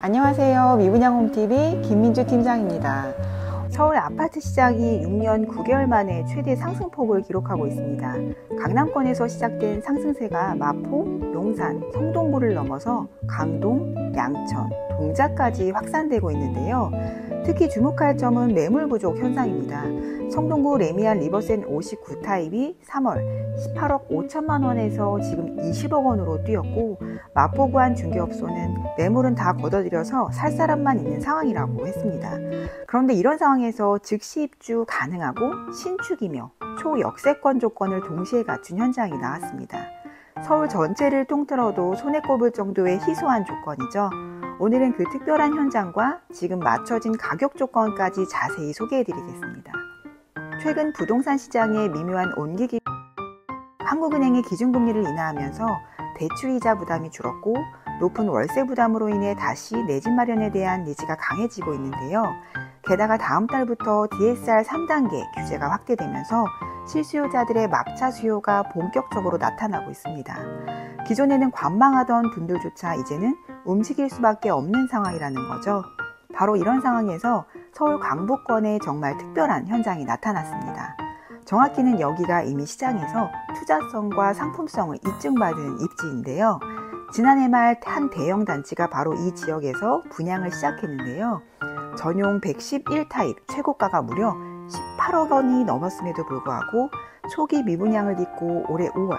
안녕하세요. 미분양 홈TV 김민주 팀장입니다. 서울 아파트 시장이 6년 9개월 만에 최대 상승폭을 기록하고 있습니다. 강남권에서 시작된 상승세가 마포, 용산, 성동구를 넘어서 강동, 양천, 동작까지 확산되고 있는데요. 특히 주목할 점은 매물 부족 현상입니다. 성동구 레미안 리버센 59 타입이 3월 18억 5천만 원에서 지금 20억 원으로 뛰었고, 마포구한 중개업소는 매물은 다 걷어들여서 살 사람만 있는 상황이라고 했습니다. 그런데 이런 상황에서 즉시 입주 가능하고 신축이며 초역세권 조건을 동시에 갖춘 현장이 나왔습니다. 서울 전체를 통틀어도 손에 꼽을 정도의 희소한 조건이죠. 오늘은 그 특별한 현장과 지금 맞춰진 가격 조건까지 자세히 소개해드리겠습니다. 최근 부동산 시장의 미묘한 온기기, 한국은행이 기준금리를 인하하면서 대출이자 부담이 줄었고, 높은 월세 부담으로 인해 다시 내 집 마련에 대한 니즈가 강해지고 있는데요. 게다가 다음 달부터 DSR 3단계 규제가 확대되면서 실수요자들의 막차 수요가 본격적으로 나타나고 있습니다. 기존에는 관망하던 분들조차 이제는 움직일 수밖에 없는 상황이라는 거죠. 바로 이런 상황에서 서울 강북권에 정말 특별한 현장이 나타났습니다. 정확히는 여기가 이미 시장에서 투자성과 상품성을 입증받은 입지인데요. 지난해 말 한 대형 단지가 바로 이 지역에서 분양을 시작했는데요. 전용 111 타입 최고가가 무려 18억 원이 넘었음에도 불구하고 초기 미분양을 딛고 올해 5월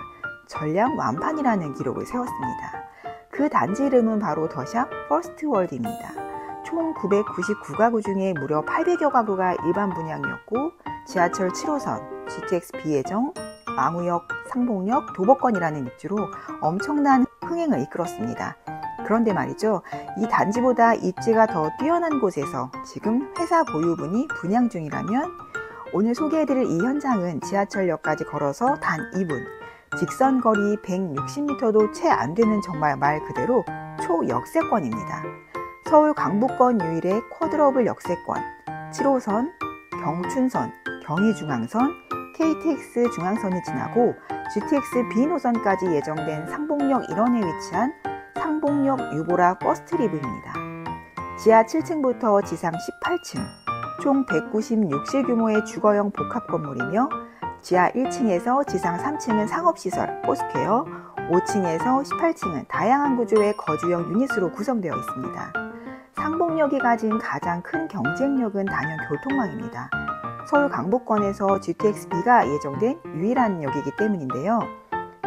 전량 완판이라는 기록을 세웠습니다. 그 단지 이름은 바로 더샵 퍼스트월드입니다. 총 999가구 중에 무려 800여 가구가 일반 분양이었고, 지하철 7호선, GTX 비예정, 망우역, 상봉역, 도보권이라는 입지로 엄청난 흥행을 이끌었습니다. 그런데 말이죠, 이 단지보다 입지가 더 뛰어난 곳에서 지금 회사 보유분이 분양 중이라면, 오늘 소개해드릴 이 현장은 지하철역까지 걸어서 단 2분, 직선 거리 160m도 채 안 되는 정말 말 그대로 초역세권입니다. 서울 강북권 유일의 쿼드러블 역세권, 7호선, 경춘선, 경의중앙선, KTX 중앙선이 지나고 GTX B노선까지 예정된 상봉역 일원에 위치한 상봉역 유보라 버스트리브입니다. 지하 7층부터 지상 18층, 총 196실 규모의 주거형 복합 건물이며, 지하 1층에서 지상 3층은 상업시설, 포스퀘어, 5층에서 18층은 다양한 구조의 거주형 유닛으로 구성되어 있습니다. 상봉역이 가진 가장 큰 경쟁력은 단연 교통망입니다. 서울 강북권에서 GTX-B가 예정된 유일한 역이기 때문인데요.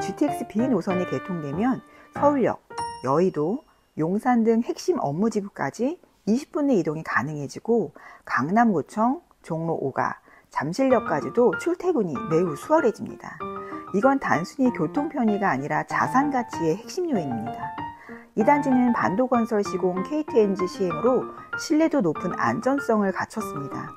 GTX-B 노선이 개통되면 서울역, 여의도, 용산 등 핵심 업무지구까지 20분 내 이동이 가능해지고, 강남구청, 종로 5가, 잠실역까지도 출퇴근이 매우 수월해집니다. 이건 단순히 교통 편의가 아니라 자산 가치의 핵심 요인입니다. 이 단지는 반도건설 시공 KTNG 시행으로 신뢰도 높은 안전성을 갖췄습니다.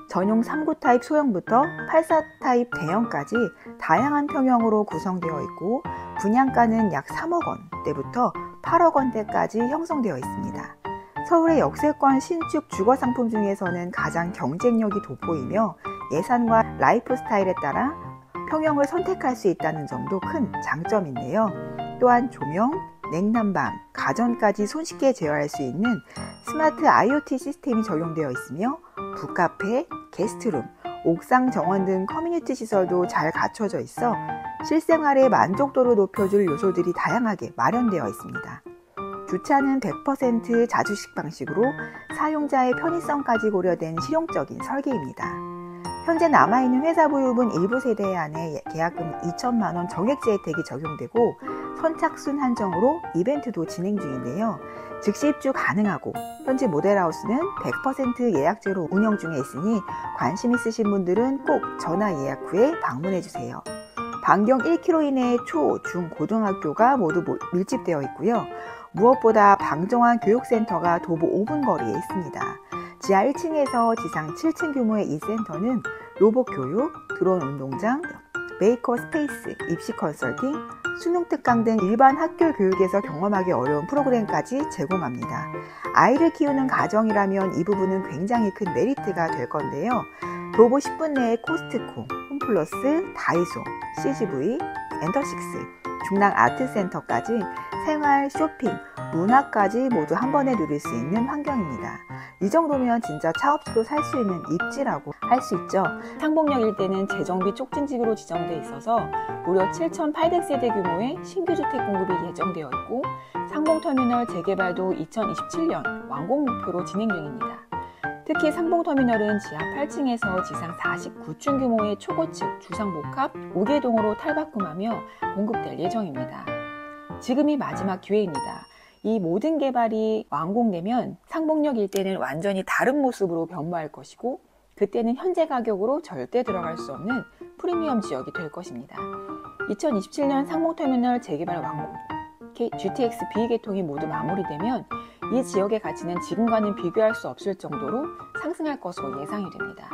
전용 39 타입 소형부터 84 타입 대형까지 다양한 평형으로 구성되어 있고, 분양가는 약 3억 원대부터 8억 원대까지 형성되어 있습니다. 서울의 역세권 신축 주거 상품 중에서는 가장 경쟁력이 돋보이며, 예산과 라이프 스타일에 따라 평형을 선택할 수 있다는 점도 큰 장점인데요. 또한 조명, 냉난방, 가전까지 손쉽게 제어할 수 있는 스마트 IoT 시스템이 적용되어 있으며, 북카페, 게스트룸, 옥상 정원 등 커뮤니티 시설도 잘 갖춰져 있어 실생활의 만족도를 높여줄 요소들이 다양하게 마련되어 있습니다. 주차는 100% 자주식 방식으로 사용자의 편의성까지 고려된 실용적인 설계입니다. 현재 남아있는 회사 보유분 일부 세대에 한해 계약금 2천만 원 정액제 혜택이 적용되고, 선착순 한정으로 이벤트도 진행 중인데요. 즉시 입주 가능하고, 현재 모델하우스는 100% 예약제로 운영 중에 있으니 관심 있으신 분들은 꼭 전화 예약 후에 방문해주세요. 반경 1km 이내의 초, 중, 고등학교가 모두 밀집되어 있고요. 무엇보다 방정환 교육센터가 도보 5분 거리에 있습니다. 지하 1층에서 지상 7층 규모의 이 센터는 로봇 교육, 드론 운동장, 메이커 스페이스, 입시 컨설팅, 수능 특강 등 일반 학교 교육에서 경험하기 어려운 프로그램까지 제공합니다. 아이를 키우는 가정이라면 이 부분은 굉장히 큰 메리트가 될 건데요. 도보 10분 내에 코스트코, 홈플러스, 다이소, CGV, 엔터식스, 중랑 아트센터까지 생활, 쇼핑, 문화까지 모두 한 번에 누릴 수 있는 환경입니다. 이 정도면 진짜 차 없이도 살 수 있는 입지라고 할 수 있죠. 상봉역 일대는 재정비 촉진지구로 지정돼 있어서 무려 7,800세대 규모의 신규 주택 공급이 예정되어 있고 상봉터미널 재개발도 2027년 완공 목표로 진행 중입니다. 특히 상봉터미널은 지하 8층에서 지상 49층 규모의 초고층 주상복합 5개동으로 탈바꿈하며 공급될 예정입니다. 지금이 마지막 기회입니다. 이 모든 개발이 완공되면 상봉역 일대는 완전히 다른 모습으로 변모할 것이고 그때는 현재 가격으로 절대 들어갈 수 없는 프리미엄 지역이 될 것입니다. 2027년 상봉터미널 재개발 완공, GTX B 개통이 모두 마무리되면 이 지역의 가치는 지금과는 비교할 수 없을 정도로 상승할 것으로 예상이 됩니다.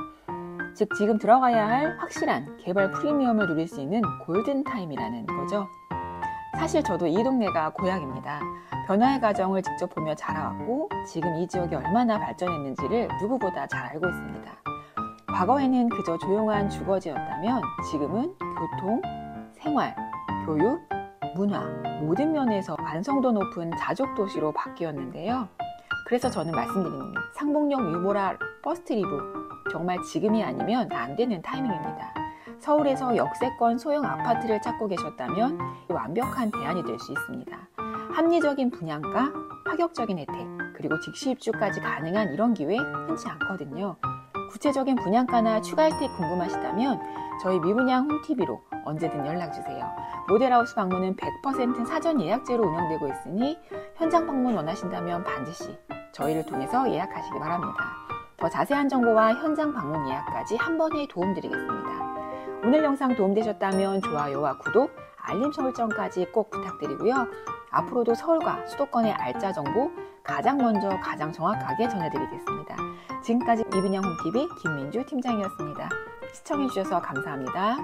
즉 지금 들어가야 할 확실한 개발 프리미엄을 누릴 수 있는 골든타임이라는 거죠. 사실 저도 이 동네가 고향입니다. 변화의 과정을 직접 보며 자라왔고 지금 이 지역이 얼마나 발전했는지를 누구보다 잘 알고 있습니다. 과거에는 그저 조용한 주거지였다면 지금은 교통, 생활, 교육, 문화 모든 면에서 완성도 높은 자족도시로 바뀌었는데요. 그래서 저는 말씀드립니다. 상봉역 유보라 퍼스트 리브 정말 지금이 아니면 안 되는 타이밍입니다. 서울에서 역세권 소형 아파트를 찾고 계셨다면 완벽한 대안이 될 수 있습니다. 합리적인 분양가, 파격적인 혜택, 그리고 즉시 입주까지 가능한 이런 기회 흔치 않거든요. 구체적인 분양가나 추가 혜택 궁금하시다면 저희 미분양 홈TV로 언제든 연락주세요. 모델하우스 방문은 100% 사전 예약제로 운영되고 있으니 현장 방문 원하신다면 반드시 저희를 통해서 예약하시기 바랍니다. 더 자세한 정보와 현장 방문 예약까지 한 번에 도움드리겠습니다. 오늘 영상 도움되셨다면 좋아요와 구독, 알림 설정까지 꼭 부탁드리고요. 앞으로도 서울과 수도권의 알짜 정보 가장 먼저 가장 정확하게 전해드리겠습니다. 지금까지 미분양 홈TV 김민주 팀장이었습니다. 시청해주셔서 감사합니다.